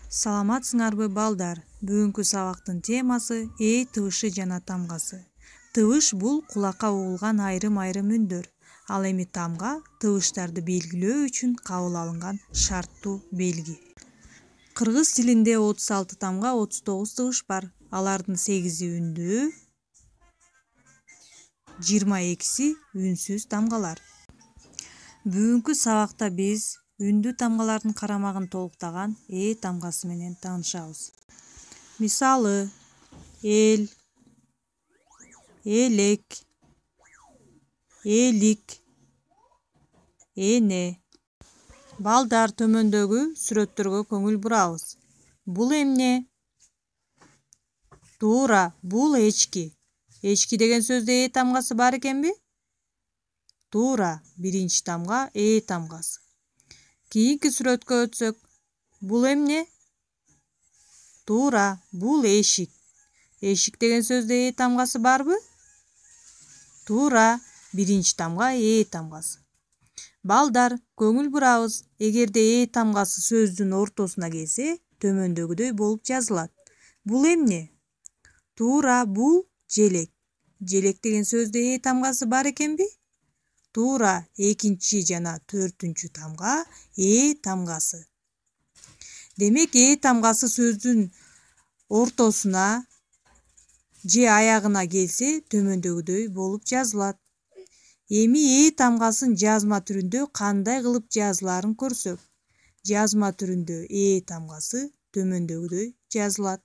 Саламатсыңарбы балдар? Бүгүнкү сабактын темасы тыбышы жана тамгасы. Тыбыш бул кулакка угулган айрым үндөр. Ал эми тамга тыбыштарды белгилөө үчүн кабыл алынган шарттуу белги. Кыргыз тилинде 36 тамга, 39 тыбыш бар. Алардын 8-и үндүү, 22-си үнсүз тамгалар. Бүгүнкү сабакта биз үндүү тамгалардын карамагын толуктаган тамгасы менен таанышабыз. Мисалы: эл, элек, элик, эне. Балдар, төмөндөгү сүрөттөргө көңүл бурабыз. Бул эмне? Туура, бул эчки. Эчки деген сөздө тамгасы бар экенби? Туура, биринчи тамга тамгасы. Кийинки сүрөткө өтсөк, бул эмне? Туура, бул эшик. Эшик деген сөздө тамгасы барбы? Туура, биринчи тамга тамгасы. Балдар, көңүл бурабыз. Эгерде тамгасы сөздүн ортосуна келсе, төмөндөгүдөй болуп жазылат. Бул эмне? Туура, бул желек. Желек деген сөздө тамгасы бар экенби? Туура, экинчи жана төртүнчү тамга тамгасы. Демек тамгасы сөздүн ортосуна же аягына келсе, төмөндөгүдөй болуп жазылат. Эми тамгасын жазма түрүндө кандай кылып жазылаарын көрсөк. Жазма түрүндө тамгасы төмөндөгүдөй жазылат.